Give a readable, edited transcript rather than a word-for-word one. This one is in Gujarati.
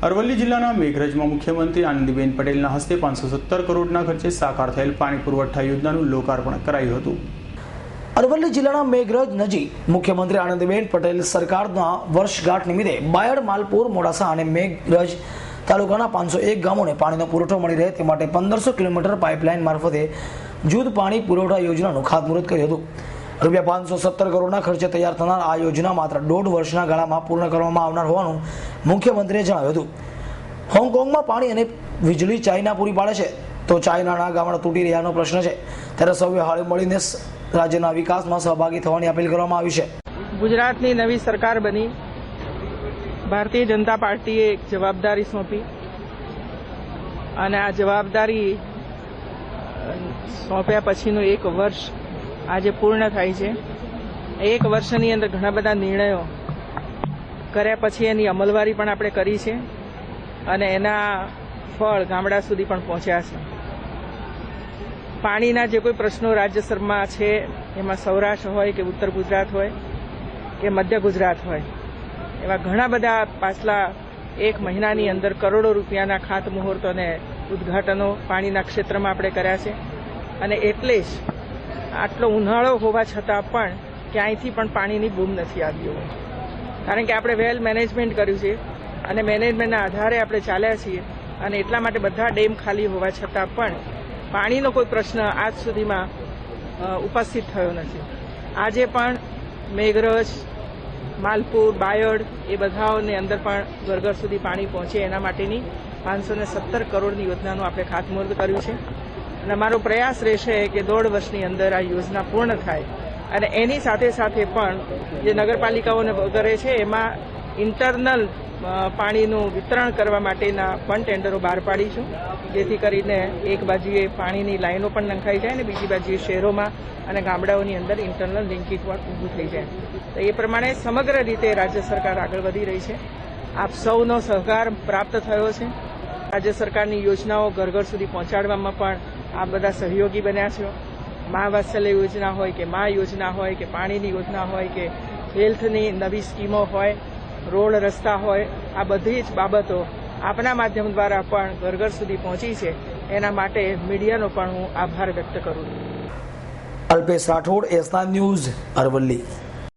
અરવલ્લી જિલ્લાના મેઘરજમાં મુખ્યમંત્રી આનંદીબેન પટેલના હસ્તે 517 કરોડના ખર્ચે સાકાર થયેલ પાણી પુરવઠા યોજનાનું લોકાર્પણ કરાયું હતું। અરવલ્લી જિલ્લાના મેઘરજ નજીક મુખ્યમંત્રી આનંદીબેન પટેલ સરકારના વર્ષગાંઠ નિમિત્તે બાયડ, માલપુર, મોડાસા અને મેઘરજ તાલુકાના 501 ગામોને પાણીનો પુરવઠો મળી રહે તે માટે 1500 કિલોમીટર પાઇપલાઇન મારફતે જૂથ પાણી પુરવઠા યોજનાનું ખાતમુહૂર્ત કર્યું હતું। રૂપિયા 517 કરોડના ખર્ચે તૈયાર થનાર આ યોજના માત્ર 1.5 વર્ષના ગાળામાં પૂર્ણ કરવામાં આવનાર હોવાનું મુખ્યમંત્રીએ જણાવ્યું હતું। હોંગકોંગમાં પાણી અને વીજળી ચાઇના પૂરી પાડે છે તો ચાઇનાના ગામડા તૂટી રહ્યાનો પ્રશ્ન છે, ત્યારે સૌએ હળી મળીને રાજ્યના વિકાસમાં સહભાગી થવાની અપીલ કરવામાં આવી છે। ગુજરાતની નવી સરકાર બની, ભારતીય જનતા પાર્ટીએ એક જવાબદારી સોંપી અને આ જવાબદારી સોંપ્યા પછીનું 1 વર્ષ આજે પૂર્ણ થાય છે। 1 વર્ષની અંદર ઘણા બધા નિર્ણયો કર્યા પછી એની અમલવારી પણ આપણે કરી છે અને એના ફળ ગામડા સુધી પણ પહોંચ્યા છે। પાણીના જે કોઈ પ્રશ્નો રાજ્યસરમાં છે, એમાં સૌરાષ્ટ્ર હોય કે ઉત્તર ગુજરાત હોય કે મધ્ય ગુજરાત હોય, એવા ઘણા બધા પાછલા 1 મહિનાની અંદર કરોડો રૂપિયાના ખાતમુહૂર્તો અને ઉદ્ઘાટનો પાણીના ક્ષેત્રમાં આપણે કર્યા છે। અને એટલે જ આટલો ઉનાળો હોવા છતાં પણ ક્યાંયથી પણ પાણીની બૂમ નથી આવી હોય, કારણ કે આપણે વેલ મેનેજમેન્ટ કર્યું છે અને મેનેજમેન્ટના આધારે આપણે ચાલ્યા છીએ અને એટલા માટે બધા ડેમ ખાલી હોવા છતાં પણ પાણીનો કોઈ પ્રશ્ન આજ સુધીમાં ઉપસ્થિત થયો નથી। આજે પણ મેઘરજ, માલપુર, બાયડ એ બધાઓની અંદર પણ ઘર સુધી પાણી પહોંચે એના માટેની 517 કરોડની યોજનાનું આપણે ખાતમુહૂર્ત કર્યું છે અને અમારો પ્રયાસ રહેશે કે 1.5 વર્ષની અંદર આ યોજના પૂર્ણ થાય અને એની સાથે સાથે પણ જે નગરપાલિકાઓને વગેરે છે એમાં ઇન્ટરનલ પાણીનું વિતરણ કરવા માટેના પણ ટેન્ડરો બહાર પાડીશું, જેથી કરીને એક બાજુએ પાણીની લાઈનો પણ નંખાઈ જાય અને બીજી બાજુએ શહેરોમાં અને ગામડાઓની અંદર ઇન્ટરનલ લિંકેજ પણ ઊભું થઈ જાય। તો એ પ્રમાણે સમગ્ર રીતે રાજ્ય સરકાર આગળ વધી રહી છે। આપ સૌનો સહકાર પ્રાપ્ત થયો છે। રાજ્ય સરકારની યોજનાઓ ઘર સુધી પહોંચાડવામાં પણ આ બધા સહયોગી બન્યા છે। મા વાત્સલ્ય યોજના હોય કે મા યોજના હોય કે પાણીની યોજના હોય કે હેલ્થની નવી સ્કીમો હોય, રોડ રસ્તા હોય, આ બધી જ બાબતો આપના માધ્યમ દ્વારા પણ ઘર સુધી પહોંચી છે। એના માટે મીડિયાનો પણ હું આભાર વ્યક્ત કરું છું। અલ્પેશ રાઠોડ, એસ9 ન્યૂઝ, અરવલ્લી।